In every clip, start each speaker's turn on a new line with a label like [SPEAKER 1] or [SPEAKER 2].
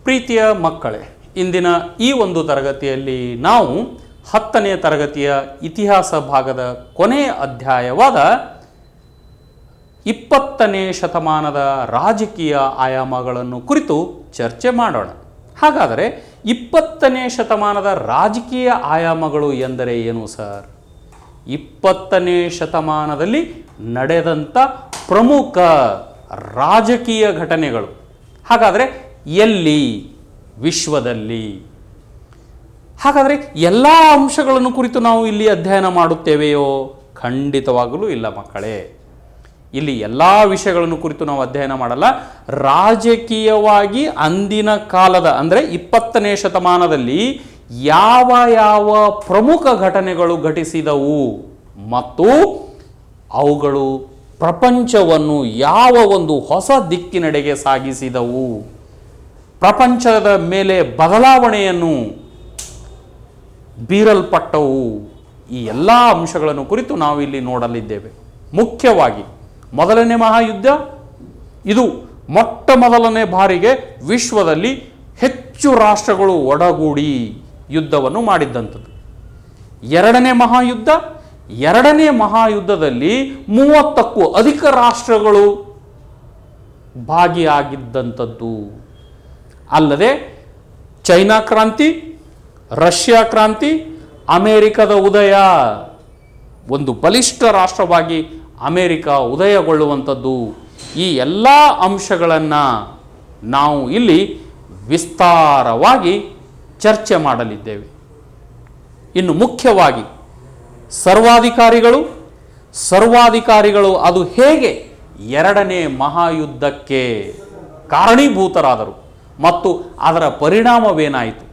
[SPEAKER 1] ಪ್ರೀತಿಯ ಮಕ್ಕಳೇ, ಇಂದಿನ ಈ ಒಂದು ತರಗತಿಯಲ್ಲಿ ನಾವು 10ನೇ ತರಗತಿಯ ಇತಿಹಾಸ ಭಾಗದ ಕೊನೆಯ ಅಧ್ಯಾಯವಾದ 20ನೇ ಶತಮಾನದ ರಾಜಕೀಯ ಆಯಾಮಗಳನ್ನು ಕುರಿತು ಚರ್ಚೆ ಮಾಡೋಣ. ಹಾಗಾದರೆ 20ನೇ ಶತಮಾನದ ರಾಜಕೀಯ ಆಯಾಮಗಳು ಎಂದರೆ ಏನು ಸರ್? 20ನೇ ಶತಮಾನದಲ್ಲಿ ನಡೆದಂಥ ಪ್ರಮುಖ ರಾಜಕೀಯ ಘಟನೆಗಳು. ಹಾಗಾದರೆ ಎಲ್ಲಿ? ವಿಶ್ವದಲ್ಲಿ. ಹಾಗಾದರೆ ಎಲ್ಲ ಅಂಶಗಳನ್ನು ಕುರಿತು ನಾವು ಇಲ್ಲಿ ಅಧ್ಯಯನ ಮಾಡುತ್ತೇವೆಯೋ? ಖಂಡಿತವಾಗಲೂ ಇಲ್ಲ ಮಕ್ಕಳೇ. ಇಲ್ಲಿ ಎಲ್ಲ ವಿಷಯಗಳನ್ನು ಕುರಿತು ನಾವು ಅಧ್ಯಯನ ಮಾಡಲ್ಲ. ರಾಜಕೀಯವಾಗಿ ಅಂದಿನ ಕಾಲದ ಅಂದರೆ 20ನೇ ಶತಮಾನದಲ್ಲಿ ಯಾವ ಯಾವ ಪ್ರಮುಖ ಘಟನೆಗಳು ಘಟಿಸಿದವು ಮತ್ತು ಅವುಗಳು ಪ್ರಪಂಚವನ್ನು ಯಾವ ಒಂದು ಹೊಸ ದಿಕ್ಕಿನೆಡೆಗೆ ಸಾಗಿಸಿದವು, ಪ್ರಪಂಚದ ಮೇಲೆ ಬದಲಾವಣೆಯನ್ನು ಬೀರಲ್ಪಟ್ಟವು, ಈ ಎಲ್ಲ ಅಂಶಗಳನ್ನು ಕುರಿತು ನಾವು ಇಲ್ಲಿ ನೋಡಲಿದ್ದೇವೆ. ಮುಖ್ಯವಾಗಿ ಮೊದಲನೇ ಮಹಾಯುದ್ಧ, ಇದು ಮೊಟ್ಟ ಮೊದಲನೇ ಬಾರಿಗೆ ವಿಶ್ವದಲ್ಲಿ ಹೆಚ್ಚು ರಾಷ್ಟ್ರಗಳು ಒಡಗೂಡಿ ಯುದ್ಧವನ್ನು ಮಾಡಿದ್ದಂಥದ್ದು. ಎರಡನೇ ಮಹಾಯುದ್ಧದಲ್ಲಿ 30ಕ್ಕೂ ಅಧಿಕ ರಾಷ್ಟ್ರಗಳು ಭಾಗಿಯಾಗಿದ್ದಂಥದ್ದು. ಅಲ್ಲದೆ ಚೈನಾ ಕ್ರಾಂತಿ, ರಷ್ಯಾ ಕ್ರಾಂತಿ, ಅಮೆರಿಕದ ಉದಯ, ಒಂದು ಬಲಿಷ್ಠ ರಾಷ್ಟ್ರವಾಗಿ ಅಮೆರಿಕ ಉದಯಗೊಳ್ಳುವಂಥದ್ದು, ಈ ಎಲ್ಲ ಅಂಶಗಳನ್ನು ನಾವು ಇಲ್ಲಿ ವಿಸ್ತಾರವಾಗಿ ಚರ್ಚೆ ಮಾಡಲಿದ್ದೇವೆ. ಇನ್ನು ಮುಖ್ಯವಾಗಿ ಸರ್ವಾಧಿಕಾರಿಗಳು ಅದು ಹೇಗೆ ಎರಡನೇ ಮಹಾಯುದ್ಧಕ್ಕೆ ಕಾರಣೀಭೂತರಾದರು ಮತ್ತು ಅದರ ಪರಿಣಾಮವೇನಾಯಿತು,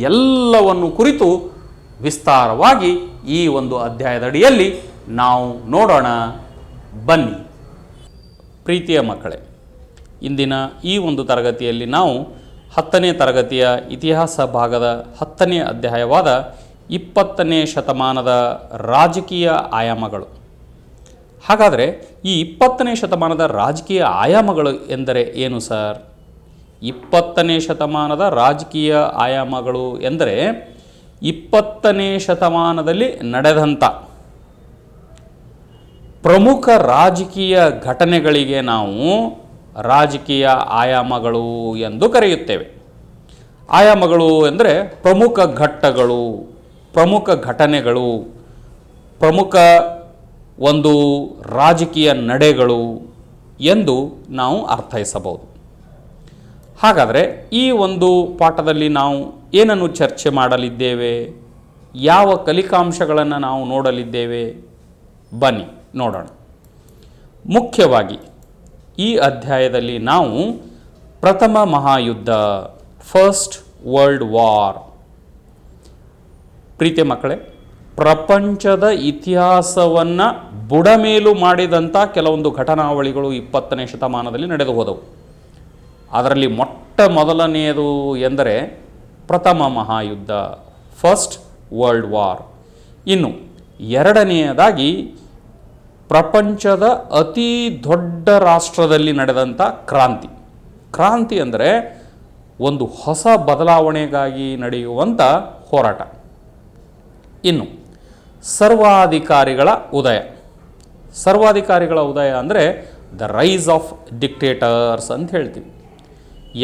[SPEAKER 1] ಎಲ್ಲವನ್ನು ಕುರಿತು ವಿಸ್ತಾರವಾಗಿ ಈ ಒಂದು ಅಧ್ಯಾಯದಡಿಯಲ್ಲಿ ನಾವು ನೋಡೋಣ. ಬನ್ನಿ ಪ್ರೀತಿಯ ಮಕ್ಕಳೇ, ಇಂದಿನ ಈ ಒಂದು ತರಗತಿಯಲ್ಲಿ ನಾವು 10ನೇ ತರಗತಿಯ ಇತಿಹಾಸ ಭಾಗದ 10ನೇ ಅಧ್ಯಾಯವಾದ 20ನೇ ಶತಮಾನದ ರಾಜಕೀಯ ಆಯಾಮಗಳು. ಹಾಗಾದರೆ ಈ 20ನೇ ಶತಮಾನದ ರಾಜಕೀಯ ಆಯಾಮಗಳು ಎಂದರೆ ಏನು ಸರ್? 20ನೇ ಶತಮಾನದ ರಾಜಕೀಯ ಆಯಾಮಗಳು ಎಂದರೆ 20ನೇ ಶತಮಾನದಲ್ಲಿ ನಡೆದಂಥ ಪ್ರಮುಖ ರಾಜಕೀಯ ಘಟನೆಗಳಿಗೆ ನಾವು ರಾಜಕೀಯ ಆಯಾಮಗಳು ಎಂದು ಕರೆಯುತ್ತೇವೆ. ಆಯಾಮಗಳು ಎಂದರೆ ಪ್ರಮುಖ ಘಟ್ಟಗಳು, ಪ್ರಮುಖ ಘಟನೆಗಳು, ಪ್ರಮುಖ ಒಂದು ರಾಜಕೀಯ ನಡೆಗಳು ಎಂದು ನಾವು ಅರ್ಥೈಸಬಹುದು. ಹಾಗಾದರೆ ಈ ಒಂದು ಪಾಠದಲ್ಲಿ ನಾವು ಏನನ್ನು ಚರ್ಚೆ ಮಾಡಲಿದ್ದೇವೆ? ಯಾವ ಕಲಿಕಾಂಶಗಳನ್ನು ನಾವು ನೋಡಲಿದ್ದೇವೆ? ಬನ್ನಿ ನೋಡೋಣ. ಮುಖ್ಯವಾಗಿ ಈ ಅಧ್ಯಾಯದಲ್ಲಿ ನಾವು ಪ್ರಥಮ ಮಹಾಯುದ್ಧ, ಫಸ್ಟ್ ವರ್ಲ್ಡ್ ವಾರ್. ಪ್ರೀತಿಯ ಮಕ್ಕಳೇ, ಪ್ರಪಂಚದ ಇತಿಹಾಸವನ್ನು ಬುಡಮೇಲು ಮಾಡಿದಂಥ ಕೆಲವೊಂದು ಘಟನಾವಳಿಗಳು 20ನೇ ಶತಮಾನದಲ್ಲಿ ನಡೆದು ಹೋದವು. ಅದರಲ್ಲಿ ಮೊಟ್ಟ ಮೊದಲನೆಯದು ಎಂದರೆ ಪ್ರಥಮ ಮಹಾಯುದ್ಧ, ಫಸ್ಟ್ ವರ್ಲ್ಡ್ ವಾರ್. ಇನ್ನು ಎರಡನೆಯದಾಗಿ ಪ್ರಪಂಚದ ಅತಿ ದೊಡ್ಡ ರಾಷ್ಟ್ರದಲ್ಲಿ ನಡೆದಂಥ ಕ್ರಾಂತಿ ಅಂದರೆ ಒಂದು ಹೊಸ ಬದಲಾವಣೆಗಾಗಿ ನಡೆಯುವಂಥ ಹೋರಾಟ. ಇನ್ನು ಸರ್ವಾಧಿಕಾರಿಗಳ ಉದಯ ಅಂದರೆ ದ ರೈಸ್ ಆಫ್ ಡಿಕ್ಟೇಟರ್ಸ್ ಅಂತ ಹೇಳ್ತೀವಿ.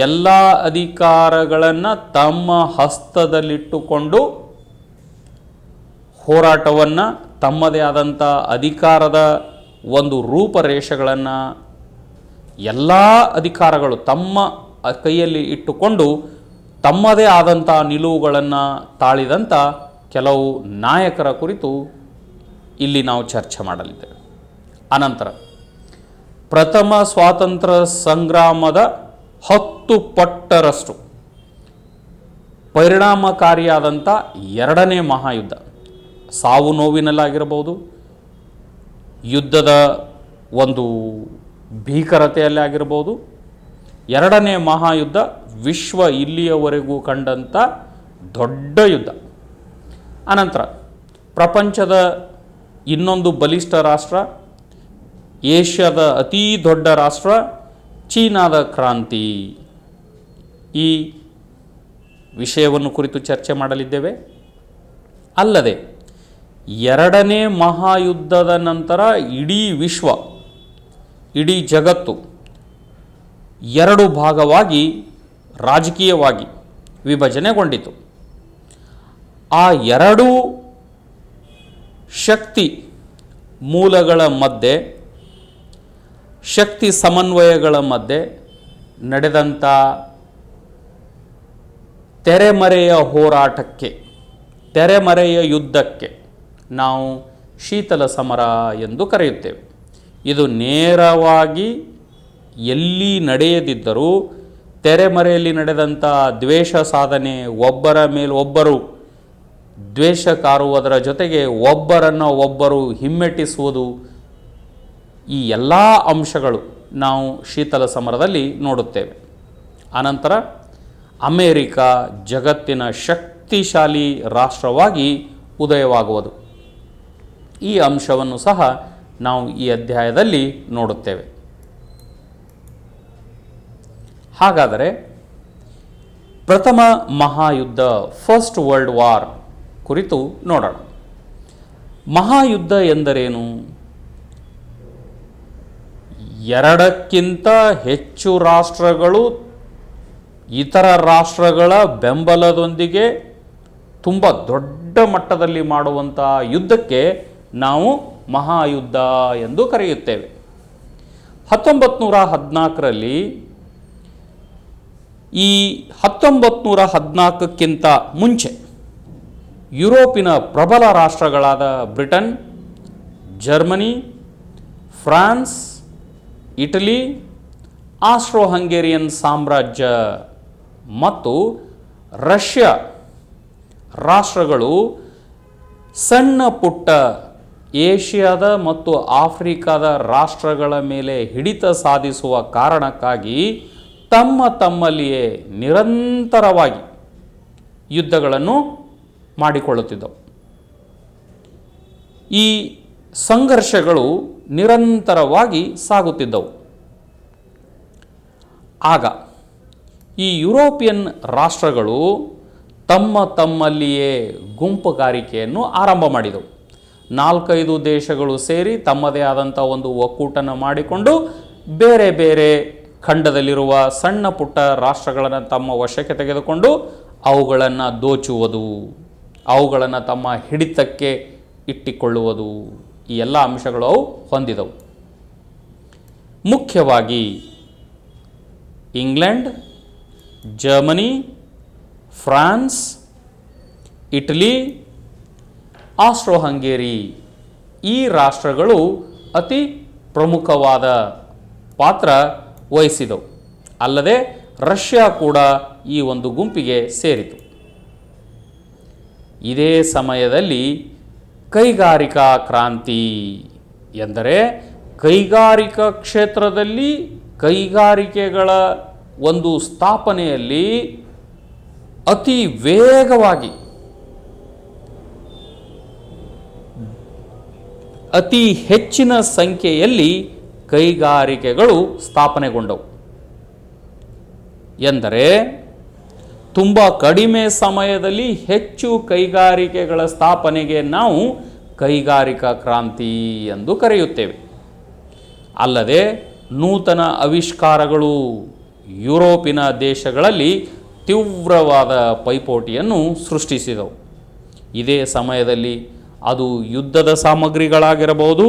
[SPEAKER 1] ಎಲ್ಲ ಅಧಿಕಾರಗಳನ್ನು ತಮ್ಮ ಹಸ್ತದಲ್ಲಿಟ್ಟುಕೊಂಡು ಹೋರಾಟವನ್ನು, ತಮ್ಮದೇ ಆದಂಥ ಅಧಿಕಾರದ ಒಂದು ರೂಪರೇಷೆಗಳನ್ನು ಎಲ್ಲ ಅಧಿಕಾರಗಳು ತಮ್ಮ ಕೈಯಲ್ಲಿ ಇಟ್ಟುಕೊಂಡು ತಮ್ಮದೇ ಆದಂಥ ನಿಲುವುಗಳನ್ನು ತಾಳಿದಂಥ ಕೆಲವು ನಾಯಕರ ಕುರಿತು ಇಲ್ಲಿ ನಾವು ಚರ್ಚೆ ಮಾಡಲಿದ್ದೇವೆ. ಅನಂತರ ಪ್ರಥಮ ಸ್ವಾತಂತ್ರ್ಯ ಸಂಗ್ರಾಮದ 10 ಪಟ್ಟರಷ್ಟು ಪರಿಣಾಮಕಾರಿಯಾದಂಥ ಎರಡನೇ ಮಹಾಯುದ್ಧ, ಸಾವು ನೋವಿನಲ್ಲಾಗಿರಬಹುದು, ಯುದ್ಧದ ಒಂದು ಭೀಕರತೆಯಲ್ಲಿ ಆಗಿರಬಹುದು. ಎರಡನೇ ಮಹಾಯುದ್ಧ ವಿಶ್ವ ಇಲ್ಲಿಯವರೆಗೂ ಕಂಡಂಥ ದೊಡ್ಡ ಯುದ್ಧ. ಅನಂತರ ಪ್ರಪಂಚದ ಇನ್ನೊಂದು ಬಲಿಷ್ಠ ರಾಷ್ಟ್ರ, ಏಷ್ಯಾದ ಅತೀ ದೊಡ್ಡ ರಾಷ್ಟ್ರ ಚೀನಾದ ಕ್ರಾಂತಿ. ಈ ವಿಷಯವನ್ನು ಕುರಿತು ಚರ್ಚೆ ಮಾಡಲಿದ್ದೇವೆ. ಅಲ್ಲದೆ ಎರಡನೇ ಮಹಾಯುದ್ಧದ ನಂತರ ಇಡೀ ವಿಶ್ವ, ಇಡೀ ಜಗತ್ತು ಎರಡು ಭಾಗವಾಗಿ ರಾಜಕೀಯವಾಗಿ ವಿಭಜನೆಗೊಂಡಿತು. ಆ ಎರಡೂ ಶಕ್ತಿ ಮೂಲಗಳ ಮಧ್ಯೆ, ಶಕ್ತಿ ಸಮನ್ವಯಗಳ ಮಧ್ಯೆ ನಡೆದಂಥ ತೆರೆಮರೆಯ ಹೋರಾಟಕ್ಕೆ, ತೆರೆಮರೆಯ ಯುದ್ಧಕ್ಕೆ ನಾವು ಶೀತಲ ಸಮರ ಎಂದು ಕರೆಯುತ್ತೇವೆ. ಇದು ನೇರವಾಗಿ ಎಲ್ಲಿ ನಡೆಯದಿದ್ದರೂ ತೆರೆಮರೆಯಲ್ಲಿ ನಡೆದಂಥ ದ್ವೇಷ ಸಾಧನೆ, ಒಬ್ಬರ ಮೇಲೊಬ್ಬರು ದ್ವೇಷ ಕಾರುವುದರ ಜೊತೆಗೆ ಒಬ್ಬರನ್ನು ಒಬ್ಬರು ಹಿಮ್ಮೆಟ್ಟಿಸುವುದು, ಈ ಎಲ್ಲ ಅಂಶಗಳು ನಾವು ಶೀತಲ ಸಮರದಲ್ಲಿ ನೋಡುತ್ತೇವೆ. ಅನಂತರ ಅಮೇರಿಕ ಜಗತ್ತಿನ ಶಕ್ತಿಶಾಲಿ ರಾಷ್ಟ್ರವಾಗಿ ಉದಯವಾಗುವುದು. ಈ ಅಂಶವನ್ನು ಸಹ ನಾವು ಈ ಅಧ್ಯಾಯದಲ್ಲಿ ನೋಡುತ್ತೇವೆ. ಹಾಗಾದರೆ ಪ್ರಥಮ ಮಹಾಯುದ್ಧ, ಫಸ್ಟ್ ವರ್ಲ್ಡ್ ವಾರ್ ಕುರಿತು ನೋಡೋಣ. ಮಹಾಯುದ್ಧ ಎಂದರೇನು? ಎರಡಕ್ಕಿಂತ ಹೆಚ್ಚು ರಾಷ್ಟ್ರಗಳು ಇತರ ರಾಷ್ಟ್ರಗಳ ಬೆಂಬಲದೊಂದಿಗೆ ತುಂಬ ದೊಡ್ಡ ಮಟ್ಟದಲ್ಲಿ ಮಾಡುವಂಥ ಯುದ್ಧಕ್ಕೆ ನಾವು ಮಹಾಯುದ್ಧ ಎಂದು ಕರೆಯುತ್ತೇವೆ. 1914ರಲ್ಲಿ ಈ 1914ಕ್ಕಿಂತ ಮುಂಚೆ ಯುರೋಪಿನ ಪ್ರಬಲ ರಾಷ್ಟ್ರಗಳಾದ Britain, Germany, France, Italy, Austro Hungarian ಸಾಮ್ರಾಜ್ಯ ಮತ್ತು ರಷ್ಯಾ ರಾಷ್ಟ್ರಗಳು ಸಣ್ಣ ಪುಟ್ಟ ಏಷ್ಯಾದ ಮತ್ತು ಆಫ್ರಿಕಾದ ರಾಷ್ಟ್ರಗಳ ಮೇಲೆ ಹಿಡಿತ ಸಾಧಿಸುವ ಕಾರಣಕ್ಕಾಗಿ ತಮ್ಮಲ್ಲಿಯೇ ನಿರಂತರವಾಗಿ ಯುದ್ಧಗಳನ್ನು ಮಾಡಿಕೊಳ್ಳುತ್ತಿದ್ದವು. ಈ ಸಂಘರ್ಷಗಳು ನಿರಂತರವಾಗಿ ಸಾಗುತ್ತಿದ್ದವು. ಆಗ ಈ ಯುರೋಪಿಯನ್ ರಾಷ್ಟ್ರಗಳು ತಮ್ಮಲ್ಲಿಯೇ ಗುಂಪುಗಾರಿಕೆಯನ್ನು ಆರಂಭ ಮಾಡಿದವು. 4-5 ದೇಶಗಳು ಸೇರಿ ತಮ್ಮದೇ ಆದಂಥ ಒಂದು ಒಕ್ಕೂಟನ ಮಾಡಿಕೊಂಡು ಬೇರೆ ಬೇರೆ ಖಂಡದಲ್ಲಿರುವ ಸಣ್ಣ ಪುಟ್ಟ ರಾಷ್ಟ್ರಗಳನ್ನು ತಮ್ಮ ವಶಕ್ಕೆ ತೆಗೆದುಕೊಂಡು ಅವುಗಳನ್ನು ದೋಚುವುದು, ಅವುಗಳನ್ನು ತಮ್ಮ ಹಿಡಿತಕ್ಕೆ ಇಟ್ಟಿಕೊಳ್ಳುವುದು, ಈ ಎಲ್ಲ ಅಂಶಗಳು ಅವು ಹೊಂದಿದವು. ಮುಖ್ಯವಾಗಿ England, Germany, France, Italy, Austro Hungary ಈ ರಾಷ್ಟ್ರಗಳು ಅತಿ ಪ್ರಮುಖವಾದ ಪಾತ್ರ ವಹಿಸಿದವು. ಅಲ್ಲದೆ ರಷ್ಯಾ ಕೂಡ ಈ ಒಂದು ಗುಂಪಿಗೆ ಸೇರಿತು. ಇದೇ ಸಮಯದಲ್ಲಿ ಕೈಗಾರಿಕಾ ಕ್ರಾಂತಿ ಎಂದರೆ ಕೈಗಾರಿಕಾ ಕ್ಷೇತ್ರದಲ್ಲಿ ಕೈಗಾರಿಕೆಗಳ ಒಂದು ಸ್ಥಾಪನೆಯಲ್ಲಿ ಅತಿ ವೇಗವಾಗಿ, ಅತಿ ಹೆಚ್ಚಿನ ಸಂಖ್ಯೆಯಲ್ಲಿ ಕೈಗಾರಿಕೆಗಳು ಸ್ಥಾಪನೆಗೊಂಡವು. ಎಂದರೆ ತುಂಬ ಕಡಿಮೆ ಸಮಯದಲ್ಲಿ ಹೆಚ್ಚು ಕೈಗಾರಿಕೆಗಳ ಸ್ಥಾಪನೆಗೆ ನಾವು ಕೈಗಾರಿಕಾ ಕ್ರಾಂತಿ ಎಂದು ಕರೆಯುತ್ತೇವೆ. ಅಲ್ಲದೆ ನೂತನ ಆವಿಷ್ಕಾರಗಳು ಯುರೋಪಿನ ದೇಶಗಳಲ್ಲಿ ತೀವ್ರವಾದ ಪೈಪೋಟಿಯನ್ನು ಸೃಷ್ಟಿಸಿದವು. ಇದೇ ಸಮಯದಲ್ಲಿ ಅದು ಯುದ್ಧದ ಸಾಮಗ್ರಿಗಳಾಗಿರಬಹುದು,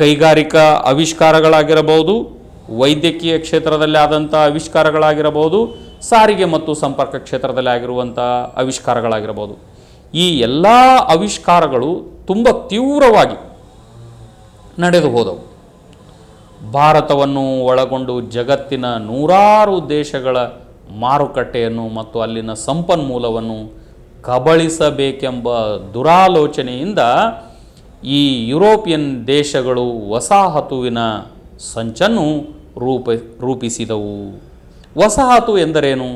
[SPEAKER 1] ಕೈಗಾರಿಕಾ ಆವಿಷ್ಕಾರಗಳಾಗಿರಬಹುದು, ವೈದ್ಯಕೀಯ ಕ್ಷೇತ್ರದಲ್ಲಿ ಆದಂಥ ಆವಿಷ್ಕಾರಗಳಾಗಿರಬಹುದು, ಸಾರಿಗೆ ಮತ್ತು ಸಂಪರ್ಕ ಕ್ಷೇತ್ರದಲ್ಲಿ ಆಗಿರುವಂಥ ಆವಿಷ್ಕಾರಗಳಾಗಿರಬಹುದು. ಈ ಎಲ್ಲ ಆವಿಷ್ಕಾರಗಳು ತುಂಬ ತೀವ್ರವಾಗಿ ನಡೆದು ಹೋದವು. ಭಾರತವನ್ನು ಒಳಗೊಂಡು ಜಗತ್ತಿನ ನೂರಾರು ದೇಶಗಳ ಮಾರುಕಟ್ಟೆಯನ್ನು ಮತ್ತು ಅಲ್ಲಿನ ಸಂಪನ್ಮೂಲವನ್ನು ಕಬಳಿಸಬೇಕೆಂಬ ದುರಾಲೋಚನೆಯಿಂದ ಈ ಯುರೋಪಿಯನ್ ದೇಶಗಳು ವಸಾಹತುವಿನ ಸಂಚನ್ನು ರೂಪಿಸಿದವು. ವಸಾಹತು ಎಂದರೇನು?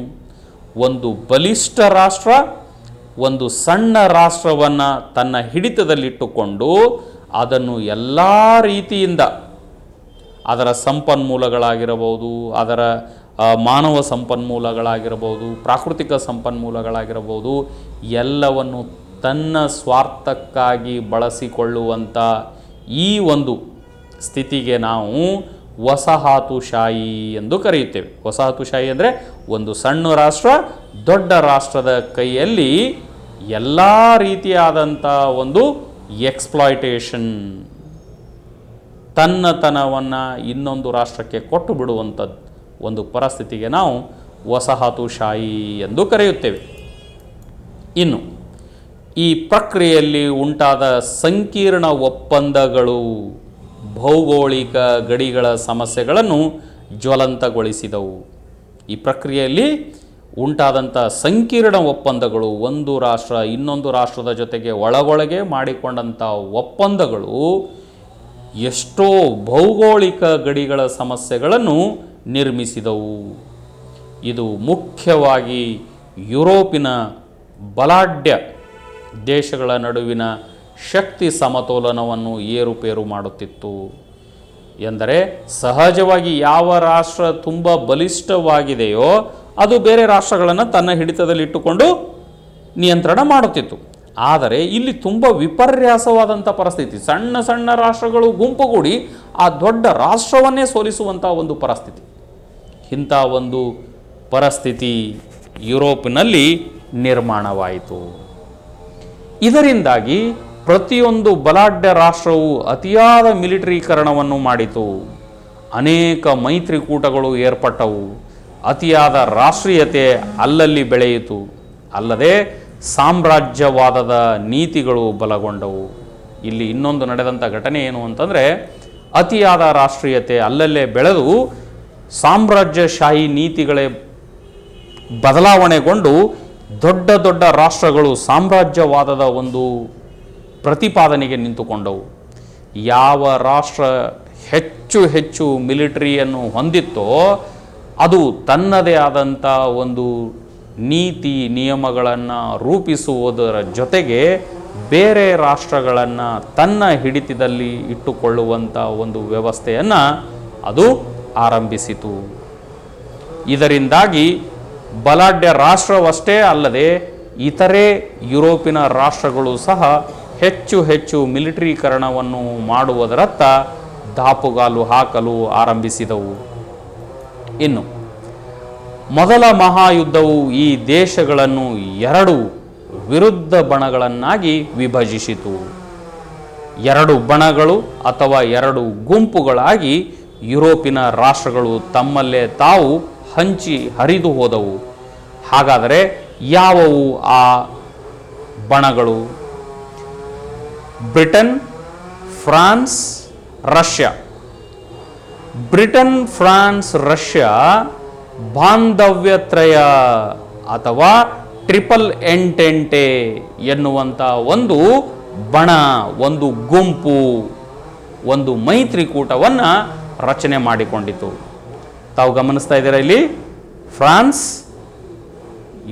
[SPEAKER 1] ಒಂದು ಬಲಿಷ್ಠ ರಾಷ್ಟ್ರ ಒಂದು ಸಣ್ಣ ರಾಷ್ಟ್ರವನ್ನು ತನ್ನ ಹಿಡಿತದಲ್ಲಿಟ್ಟುಕೊಂಡು ಅದನ್ನು ಎಲ್ಲ ರೀತಿಯಿಂದ ಅದರ ಸಂಪನ್ಮೂಲಗಳಾಗಿರಬಹುದು, ಅದರ ಮಾನವ ಸಂಪನ್ಮೂಲಗಳಾಗಿರಬಹುದು, ಪ್ರಾಕೃತಿಕ ಸಂಪನ್ಮೂಲಗಳಾಗಿರಬಹುದು, ಎಲ್ಲವನ್ನು ತನ್ನ ಸ್ವಾರ್ಥಕ್ಕಾಗಿ ಬಳಸಿಕೊಳ್ಳುವಂಥ ಈ ಒಂದು ಸ್ಥಿತಿಗೆ ನಾವು ವಸಾಹತುಶಾಹಿ ಎಂದು ಕರೆಯುತ್ತೇವೆ. ವಸಾಹತುಶಾಹಿ ಅಂದರೆ ಒಂದು ಸಣ್ಣ ರಾಷ್ಟ್ರ ದೊಡ್ಡ ರಾಷ್ಟ್ರದ ಕೈಯಲ್ಲಿ ಎಲ್ಲ ರೀತಿಯಾದಂಥ ಒಂದು ಎಕ್ಸ್ಪ್ಲಾಯ್ಟೇಷನ್, ತನ್ನತನವನ್ನು ಇನ್ನೊಂದು ರಾಷ್ಟ್ರಕ್ಕೆ ಕೊಟ್ಟು ಬಿಡುವಂಥದ್ದು ಒಂದು ಪರಿಸ್ಥಿತಿಗೆ ನಾವು ವಸಾಹತುಶಾಹಿ ಎಂದು ಕರೆಯುತ್ತೇವೆ. ಇನ್ನು ಈ ಪ್ರಕ್ರಿಯೆಯಲ್ಲಿ ಉಂಟಾದ ಸಂಕೀರ್ಣ ಒಪ್ಪಂದಗಳು ಭೌಗೋಳಿಕ ಗಡಿಗಳ ಸಮಸ್ಯೆಗಳನ್ನು ಜ್ವಲಂತಗೊಳಿಸಿದವು. ಈ ಪ್ರಕ್ರಿಯೆಯಲ್ಲಿ ಉಂಟಾದಂಥ ಸಂಕೀರ್ಣ ಒಪ್ಪಂದಗಳು, ಒಂದು ರಾಷ್ಟ್ರ ಇನ್ನೊಂದು ರಾಷ್ಟ್ರದ ಜೊತೆಗೆ ಒಳಗೊಳಗೆ ಮಾಡಿಕೊಂಡಂಥ ಒಪ್ಪಂದಗಳು ಎಷ್ಟೋ ಭೌಗೋಳಿಕ ಗಡಿಗಳ ಸಮಸ್ಯೆಗಳನ್ನು ನಿರ್ಮಿಸಿದವು. ಇದು ಮುಖ್ಯವಾಗಿ ಯುರೋಪಿನ ಬಲಾಢ್ಯ ದೇಶಗಳ ನಡುವಿನ ಶಕ್ತಿ ಸಮತೋಲನವನ್ನು ಏರುಪೇರು ಮಾಡುತ್ತಿತ್ತು. ಎಂದರೆ ಸಹಜವಾಗಿ ಯಾವ ರಾಷ್ಟ್ರ ತುಂಬ ಬಲಿಷ್ಠವಾಗಿದೆಯೋ ಅದು ಬೇರೆ ರಾಷ್ಟ್ರಗಳನ್ನು ತನ್ನ ಹಿಡಿತದಲ್ಲಿಟ್ಟುಕೊಂಡು ನಿಯಂತ್ರಣ ಮಾಡುತ್ತಿತ್ತು. ಆದರೆ ಇಲ್ಲಿ ತುಂಬ ವಿಪರ್ಯಾಸವಾದಂಥ ಪರಿಸ್ಥಿತಿ, ಸಣ್ಣ ಸಣ್ಣ ರಾಷ್ಟ್ರಗಳು ಗುಂಪುಗೂಡಿ ಆ ದೊಡ್ಡ ರಾಷ್ಟ್ರವನ್ನೇ ಸೋಲಿಸುವಂಥ ಒಂದು ಪರಿಸ್ಥಿತಿ. ಇಂಥ ಒಂದು ಪರಿಸ್ಥಿತಿ ಯುರೋಪಿನಲ್ಲಿ ನಿರ್ಮಾಣವಾಯಿತು. ಇದರಿಂದಾಗಿ ಪ್ರತಿಯೊಂದು ಬಲಾಢ್ಯ ರಾಷ್ಟ್ರವು ಅತಿಯಾದ ಮಿಲಿಟರೀಕರಣವನ್ನು ಮಾಡಿತು. ಅನೇಕ ಮೈತ್ರಿಕೂಟಗಳು ಏರ್ಪಟ್ಟವು. ಅತಿಯಾದ ರಾಷ್ಟ್ರೀಯತೆ ಅಲ್ಲಲ್ಲಿ ಬೆಳೆಯಿತು. ಅಲ್ಲದೆ ಸಾಮ್ರಾಜ್ಯವಾದದ ನೀತಿಗಳು ಬಲಗೊಂಡವು. ಇಲ್ಲಿ ಇನ್ನೊಂದು ನಡೆದಂಥ ಘಟನೆ ಏನು ಅಂತಂದರೆ, ಅತಿಯಾದ ರಾಷ್ಟ್ರೀಯತೆ ಅಲ್ಲಲ್ಲೇ ಬೆಳೆದು ಸಾಮ್ರಾಜ್ಯಶಾಹಿ ನೀತಿಗಳೇ ಬದಲಾವಣೆಗೊಂಡು ದೊಡ್ಡ ದೊಡ್ಡ ರಾಷ್ಟ್ರಗಳು ಸಾಮ್ರಾಜ್ಯವಾದದ ಒಂದು ಪ್ರತಿಪಾದನೆಗೆ ನಿಂತುಕೊಂಡವು. ಯಾವ ರಾಷ್ಟ್ರ ಹೆಚ್ಚು ಹೆಚ್ಚು ಮಿಲಿಟರಿಯನ್ನು ಹೊಂದಿತ್ತೋ ಅದು ತನ್ನದೇ ಆದಂಥ ಒಂದು ನೀತಿ ನಿಯಮಗಳನ್ನು ರೂಪಿಸುವುದರ ಜೊತೆಗೆ ಬೇರೆ ರಾಷ್ಟ್ರಗಳನ್ನು ತನ್ನ ಹಿಡಿತದಲ್ಲಿ ಇಟ್ಟುಕೊಳ್ಳುವಂಥ ಒಂದು ವ್ಯವಸ್ಥೆಯನ್ನು ಅದು ಆರಂಭಿಸಿತು. ಇದರಿಂದಾಗಿ ಬಲಾಢ್ಯ ರಾಷ್ಟ್ರವಷ್ಟೇ ಅಲ್ಲದೆ ಇತರೆ ಯುರೋಪಿನ ರಾಷ್ಟ್ರಗಳು ಸಹ ಹೆಚ್ಚು ಹೆಚ್ಚು ಮಿಲಿಟರೀಕರಣವನ್ನು ಮಾಡುವುದರತ್ತ ದಾಪುಗಾಲು ಹಾಕಲು ಆರಂಭಿಸಿದವು. ಇನ್ನು ಮೊದಲ ಮಹಾಯುದ್ಧವು ಈ ದೇಶಗಳನ್ನು ಎರಡು ವಿರುದ್ಧ ಬಣಗಳನ್ನಾಗಿ ವಿಭಜಿಸಿತು. ಎರಡು ಬಣಗಳು ಅಥವಾ ಎರಡು ಗುಂಪುಗಳಾಗಿ ಯುರೋಪಿನ ರಾಷ್ಟ್ರಗಳು ತಮ್ಮಲ್ಲೇ ತಾವು ಹಂಚಿ ಹರಿದು ಹೋದವು. ಹಾಗಾದರೆ ಯಾವುವು ಆ ಬಣಗಳು? Britain, France, Russia. Britain, France, Russia ಬಾಂಧವ್ಯತ್ರಯ ಅಥವಾ ಟ್ರಿಪಲ್ ಎಂಟೆಂಟೆ ಎನ್ನುವಂಥ ಒಂದು ಬಣ, ಒಂದು ಗುಂಪು, ಒಂದು ಮೈತ್ರಿಕೂಟವನ್ನು ರಚನೆ ಮಾಡಿಕೊಂಡಿತು. ತಾವು ಗಮನಿಸ್ತಾ ಇದ್ದೀರಾ ಇಲ್ಲಿ ಫ್ರಾನ್ಸ್,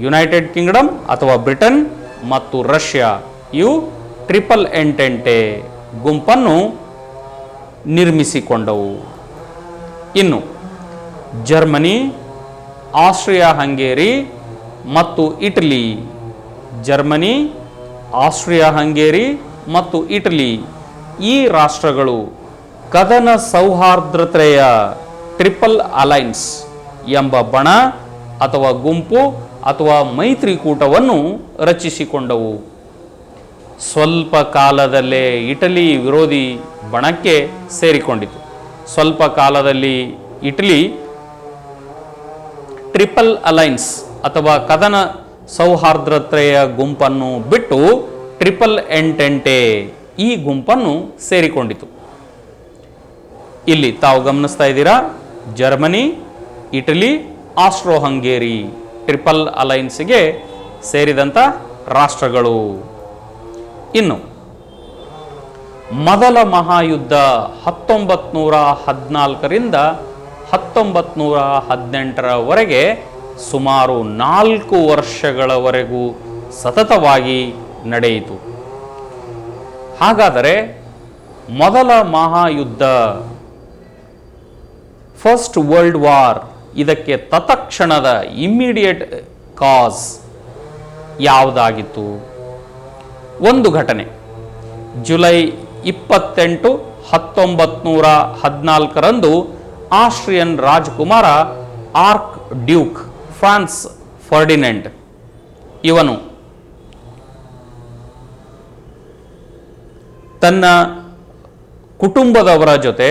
[SPEAKER 1] ಯುನೈಟೆಡ್ ಕಿಂಗ್ಡಮ್ ಅಥವಾ ಬ್ರಿಟನ್ ಮತ್ತು ರಷ್ಯಾ ಇವು ಟ್ರಿಪಲ್ ಎಂಟೆಂಟೆ ಗುಂಪನ್ನು ನಿರ್ಮಿಸಿಕೊಂಡವು. ಇನ್ನು ಜರ್ಮನಿ, ಆಸ್ಟ್ರಿಯಾ ಹಂಗೇರಿ ಮತ್ತು ಇಟಲಿ. ಜರ್ಮನಿ, ಆಸ್ಟ್ರಿಯಾ ಹಂಗೇರಿ ಮತ್ತು ಇಟಲಿ ಈ ರಾಷ್ಟ್ರಗಳು ಕದನ ಸೌಹಾರ್ದತೆಯ ಟ್ರಿಪಲ್ ಅಲೈನ್ಸ್ ಎಂಬ ಬಣ ಅಥವಾ ಗುಂಪು ಅಥವಾ ಮೈತ್ರಿಕೂಟವನ್ನು ರಚಿಸಿಕೊಂಡವು. ಸ್ವಲ್ಪ ಕಾಲದಲ್ಲೇ ಇಟಲಿ ವಿರೋಧಿ ಬಣಕ್ಕೆ ಸೇರಿಕೊಂಡಿತು. ಸ್ವಲ್ಪ ಕಾಲದಲ್ಲಿ ಇಟಲಿ ಟ್ರಿಪಲ್ ಅಲೈನ್ಸ್ ಅಥವಾ ಕದನ ಸೌಹಾರ್ದತೆಯ ಗುಂಪನ್ನು ಬಿಟ್ಟು ಟ್ರಿಪಲ್ ಎಂಟೆಂಟೆ ಈ ಗುಂಪನ್ನು ಸೇರಿಕೊಂಡಿತು. ಇಲ್ಲಿ ತಾವು ಗಮನಿಸ್ತಾ ಇದ್ದೀರಾ Germany, Italy, Austro Hungary triple ಅಲೈನ್ಸ್ಗೆ ಸೇರಿದಂಥ ರಾಷ್ಟ್ರಗಳು. ಇನ್ನು ಮೊದಲ ಮಹಾಯುದ್ಧ 1914ರಿಂದ 1918ರವರೆಗೆ ಸುಮಾರು 4 ವರ್ಷಗಳವರೆಗೂ ಸತತವಾಗಿ ನಡೆಯಿತು. ಹಾಗಾದರೆ ಮೊದಲ ಮಹಾಯುದ್ಧ ಫಸ್ಟ್ ವರ್ಲ್ಡ್ ವಾರ್ ಇದಕ್ಕೆ ತತ್ಕ್ಷಣದ ಇಮ್ಮಿಡಿಯೇಟ್ ಕಾಸ್ ಯಾವುದಾಗಿತ್ತು? ಒಂದು ಘಟನೆ ಜುಲೈ 28, 1914 ಆಸ್ಟ್ರಿಯನ್ ರಾಜಕುಮಾರ ಆರ್ಕ್ ಡ್ಯೂಕ್ ಫ್ರಾನ್ಸ್ ಫರ್ಡಿನೆಂಡ್ ಇವನು ತನ್ನ ಕುಟುಂಬದವರ ಜೊತೆ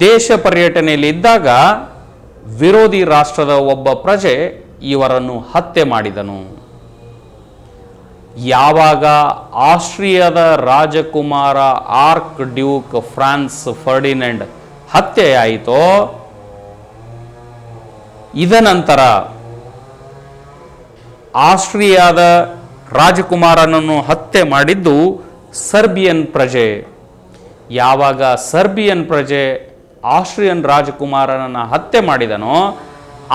[SPEAKER 1] ದೇಶ ಪರ್ಯಟನೆಯಲ್ಲಿ ಇದ್ದಾಗ ವಿರೋಧಿ ರಾಷ್ಟ್ರದ ಒಬ್ಬ ಪ್ರಜೆ ಇವರನ್ನು ಹತ್ಯೆ ಮಾಡಿದನು. ಯಾವಾಗ ಆಸ್ಟ್ರಿಯಾದ ರಾಜಕುಮಾರ ಆರ್ಕ್ ಡ್ಯೂಕ್ ಫ್ರಾನ್ಸ್ ಫರ್ಡಿನೆಂಡ್ ಹತ್ಯೆಯಾಯಿತೋ ಇದನಂತರ ಆಸ್ಟ್ರಿಯಾದ ರಾಜಕುಮಾರನನ್ನು ಹತ್ಯೆ ಮಾಡಿದ್ದು ಸರ್ಬಿಯನ್ ಪ್ರಜೆ. ಯಾವಾಗ ಸರ್ಬಿಯನ್ ಪ್ರಜೆ ಆಸ್ಟ್ರಿಯನ್ ರಾಜಕುಮಾರನನ್ನು ಹತ್ಯೆ ಮಾಡಿದನೋ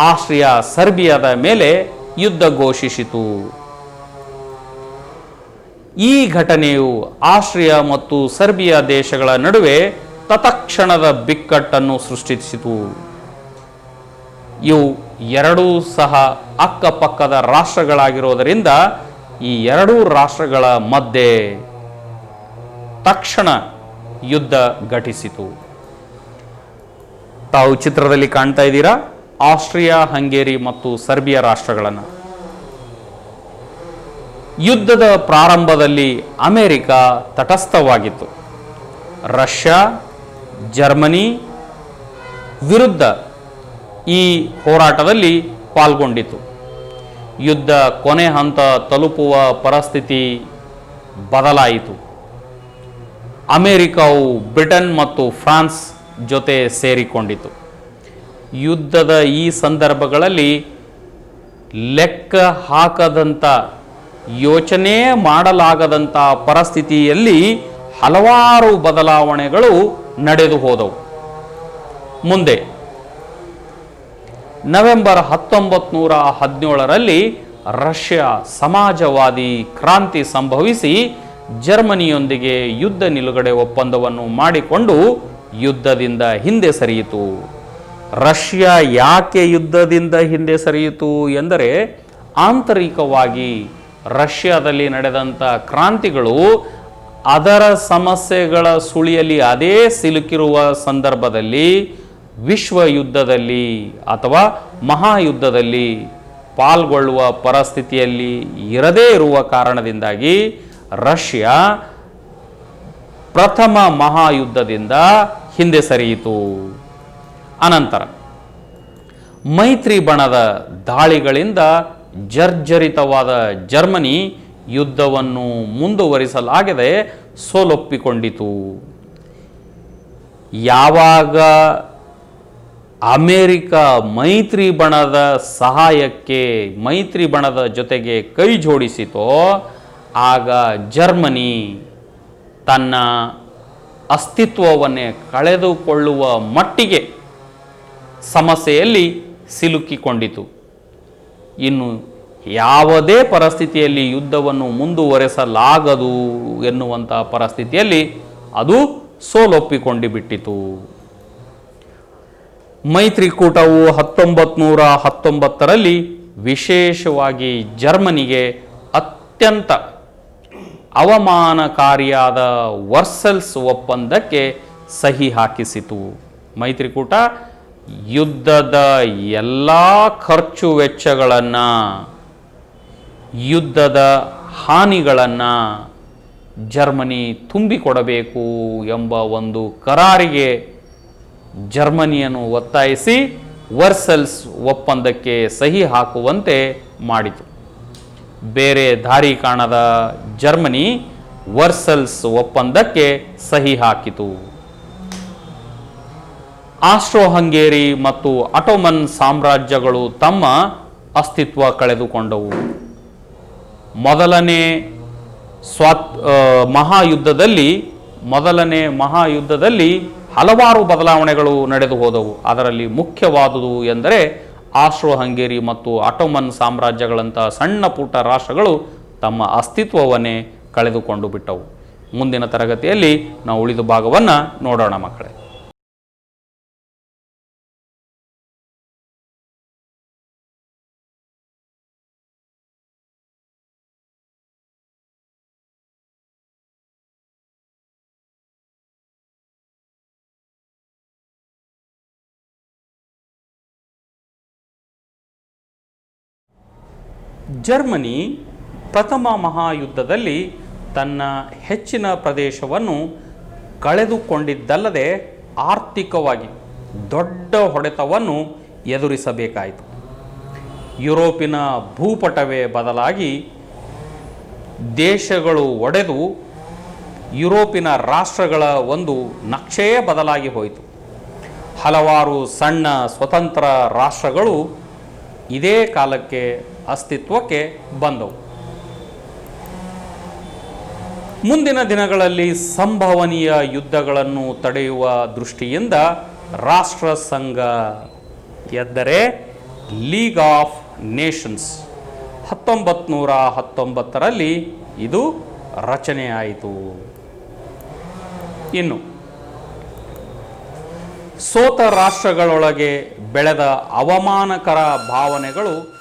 [SPEAKER 1] ಆಸ್ಟ್ರಿಯಾ ಸರ್ಬಿಯಾದ ಮೇಲೆ ಯುದ್ಧ ಘೋಷಿಸಿತು. ಈ ಘಟನೆಯು ಆಸ್ಟ್ರಿಯಾ ಮತ್ತು ಸರ್ಬಿಯಾ ದೇಶಗಳ ನಡುವೆ ತತ್ಕ್ಷಣದ ಬಿಕ್ಕಟ್ಟನ್ನು ಸೃಷ್ಟಿಸಿತು. ಇವು ಎರಡೂ ಸಹ ಅಕ್ಕಪಕ್ಕದ ರಾಷ್ಟ್ರಗಳಾಗಿರೋದರಿಂದ ಈ ಎರಡೂ ರಾಷ್ಟ್ರಗಳ ಮಧ್ಯೆ ತಕ್ಷಣ ಯುದ್ಧ ಘಟಿಸಿತು. ತಾವು ಚಿತ್ರದಲ್ಲಿ ಕಾಣ್ತಾ ಇದ್ದೀರಾ ಆಸ್ಟ್ರಿಯಾ, ಹಂಗೇರಿ ಮತ್ತು ಸರ್ಬಿಯಾ ರಾಷ್ಟ್ರಗಳನ್ನು. ಯುದ್ಧದ ಪ್ರಾರಂಭದಲ್ಲಿ ಅಮೆರಿಕ ತಟಸ್ಥವಾಗಿತ್ತು. ರಷ್ಯಾ, ಜರ್ಮನಿ ವಿರುದ್ಧ ಈ ಹೋರಾಟದಲ್ಲಿ ಪಾಲ್ಗೊಂಡಿತು. ಯುದ್ಧ ಕೊನೆ ಹಂತ ತಲುಪುವ ಪರಿಸ್ಥಿತಿ ಬದಲಾಯಿತು. ಅಮೆರಿಕವು ಬ್ರಿಟನ್ ಮತ್ತು ಫ್ರಾನ್ಸ್ ಜೊತೆ ಸೇರಿಕೊಂಡಿತು. ಯುದ್ಧದ ಈ ಸಂದರ್ಭಗಳಲ್ಲಿ ಲೆಕ್ಕ ಹಾಕದಂಥ, ಯೋಚನೆ ಮಾಡಲಾಗದಂಥ ಪರಿಸ್ಥಿತಿಯಲ್ಲಿ ಹಲವಾರು ಬದಲಾವಣೆಗಳು ನಡೆದು ಹೋದವು. ಮುಂದೆ ನವೆಂಬರ್ 1917ರಲ್ಲಿ ರಷ್ಯಾ ಸಮಾಜವಾದಿ ಕ್ರಾಂತಿ ಸಂಭವಿಸಿ ಜರ್ಮನಿಯೊಂದಿಗೆ ಯುದ್ಧ ನಿಲುಗಡೆ ಒಪ್ಪಂದವನ್ನು ಮಾಡಿಕೊಂಡು ಯುದ್ಧದಿಂದ ಹಿಂದೆ ಸರಿಯಿತು. ರಷ್ಯಾ ಯಾಕೆ ಯುದ್ಧದಿಂದ ಹಿಂದೆ ಸರಿಯಿತು ಎಂದರೆ ಆಂತರಿಕವಾಗಿ ರಷ್ಯಾದಲ್ಲಿ ನಡೆದಂಥ ಕ್ರಾಂತಿಗಳು ಅದರ ಸಮಸ್ಯೆಗಳ ಸುಳಿಯಲ್ಲಿ ಅದೇ ಸಿಲುಕಿರುವ ಸಂದರ್ಭದಲ್ಲಿ ವಿಶ್ವ ಯುದ್ಧದಲ್ಲಿ ಅಥವಾ ಮಹಾಯುದ್ಧದಲ್ಲಿ ಪಾಲ್ಗೊಳ್ಳುವ ಪರಿಸ್ಥಿತಿಯಲ್ಲಿ ಇರದೇ ಇರುವ ಕಾರಣದಿಂದಾಗಿ ರಷ್ಯಾ ಪ್ರಥಮ ಮಹಾಯುದ್ಧದಿಂದ ಹಿಂದೆ ಸರಿಯಿತು. ಅನಂತರ ಮೈತ್ರಿ ಬಣದ ದಾಳಿಗಳಿಂದ ಜರ್ಜರಿತವಾದ ಜರ್ಮನಿ ಯುದ್ಧವನ್ನು ಮುಂದುವರಿಸಲಾಗದೆ ಸೋಲೊಪ್ಪಿಕೊಂಡಿತು. ಯಾವಾಗ ಅಮೆರಿಕ ಮೈತ್ರಿ ಬಣದ ಸಹಾಯಕ್ಕೆ, ಮೈತ್ರಿ ಬಣದ ಜೊತೆಗೆ ಕೈ ಜೋಡಿಸಿತೋ ಆಗ ಜರ್ಮನಿ ತನ್ನ ಅಸ್ತಿತ್ವವನ್ನೇ ಕಳೆದುಕೊಳ್ಳುವ ಮಟ್ಟಿಗೆ ಸಮಸ್ಯೆಯಲ್ಲಿ ಸಿಲುಕಿಕೊಂಡಿತು. ಇನ್ನು ಯಾವುದೇ ಪರಿಸ್ಥಿತಿಯಲ್ಲಿ ಯುದ್ಧವನ್ನು ಮುಂದುವರೆಸಲಾಗದು ಎನ್ನುವಂಥ ಪರಿಸ್ಥಿತಿಯಲ್ಲಿ ಅದು ಸೋಲೊಪ್ಪಿಕೊಂಡು ಬಿಟ್ಟಿತು. ಮೈತ್ರಿಕೂಟವು 1919ರಲ್ಲಿ ವಿಶೇಷವಾಗಿ ಜರ್ಮನಿಗೆ ಅತ್ಯಂತ ಅವಮಾನಕಾರಿಯಾದ ವರ್ಸಲ್ಸ್ ಒಪ್ಪಂದಕ್ಕೆ ಸಹಿ ಹಾಕಿಸಿತು. ಮೈತ್ರಿಕೂಟ ಯುದ್ಧದ ಎಲ್ಲ ಖರ್ಚು ವೆಚ್ಚಗಳನ್ನು, ಯುದ್ಧದ ಹಾನಿಗಳನ್ನು ಜರ್ಮನಿ ತುಂಬಿಕೊಡಬೇಕು ಎಂಬ ಒಂದು ಕರಾರಿಗೆ ಜರ್ಮನಿಯನ್ನು ಒತ್ತಾಯಿಸಿ ವರ್ಸಲ್ಸ್ ಒಪ್ಪಂದಕ್ಕೆ ಸಹಿ ಹಾಕುವಂತೆ ಮಾಡಿತು. ಬೇರೆ ದಾರಿ ಕಾಣದ ಜರ್ಮನಿ ವರ್ಸಲ್ಸ್ ಒಪ್ಪಂದಕ್ಕೆ ಸಹಿ ಹಾಕಿತು. ಆಸ್ಟ್ರೋ ಹಂಗೇರಿ ಮತ್ತು ಅಟೋಮನ್ ಸಾಮ್ರಾಜ್ಯಗಳು ತಮ್ಮ ಅಸ್ತಿತ್ವ ಕಳೆದುಕೊಂಡವು. ಮೊದಲನೇ ಮಹಾಯುದ್ಧದಲ್ಲಿ ಹಲವಾರು ಬದಲಾವಣೆಗಳು ನಡೆದು ಹೋದವು. ಅದರಲ್ಲಿ ಮುಖ್ಯವಾದುದು ಎಂದರೆ ಆಸ್ಟ್ರೋ ಹಂಗೇರಿ ಮತ್ತು ಅಟೋಮನ್ ಸಾಮ್ರಾಜ್ಯಗಳಂಥ ಸಣ್ಣ ಪುಟ್ಟ ರಾಷ್ಟ್ರಗಳು ತಮ್ಮ ಅಸ್ತಿತ್ವವನ್ನೇ ಕಳೆದುಕೊಂಡು ಬಿಟ್ಟವು. ಮುಂದಿನ ತರಗತಿಯಲ್ಲಿ ನಾವು ಉಳಿದ ಭಾಗವನ್ನು ನೋಡೋಣ ಮಕ್ಕಳೇ. ಜರ್ಮನಿ ಪ್ರಥಮ ಮಹಾಯುದ್ಧದಲ್ಲಿ ತನ್ನ ಹೆಚ್ಚಿನ ಪ್ರದೇಶವನ್ನು ಕಳೆದುಕೊಂಡಿದ್ದಲ್ಲದೆ ಆರ್ಥಿಕವಾಗಿ ದೊಡ್ಡ ಹೊಡೆತವನ್ನು ಎದುರಿಸಬೇಕಾಯಿತು. ಯುರೋಪಿನ ಭೂಪಟವೇ ಬದಲಾಗಿ ದೇಶಗಳು ಒಡೆದು ಯುರೋಪಿನ ರಾಷ್ಟ್ರಗಳ ಒಂದು ನಕ್ಷೆಯೇ ಬದಲಾಗಿ ಹೋಯಿತು. ಹಲವಾರು ಸಣ್ಣ ಸ್ವತಂತ್ರ ರಾಷ್ಟ್ರಗಳು ಇದೇ ಕಾಲಕ್ಕೆ ಅಸ್ತಿತ್ವಕ್ಕೆ ಬಂದವು. ಮುಂದಿನ ದಿನಗಳಲ್ಲಿ ಸಂಭವನೀಯ ಯುದ್ಧಗಳನ್ನು ತಡೆಯುವ ದೃಷ್ಟಿಯಿಂದ ರಾಷ್ಟ್ರ ಸಂಘ ಎಂದರೆ ಲೀಗ್ ಆಫ್ ನೇಷನ್ಸ್ 1919ರಲ್ಲಿ ಇದು ರಚನೆಯಾಯಿತು. ಇನ್ನು ಸೋತ ರಾಷ್ಟ್ರಗಳೊಳಗೆ ಬೆಳೆದ ಅವಮಾನಕರ ಭಾವನೆಗಳು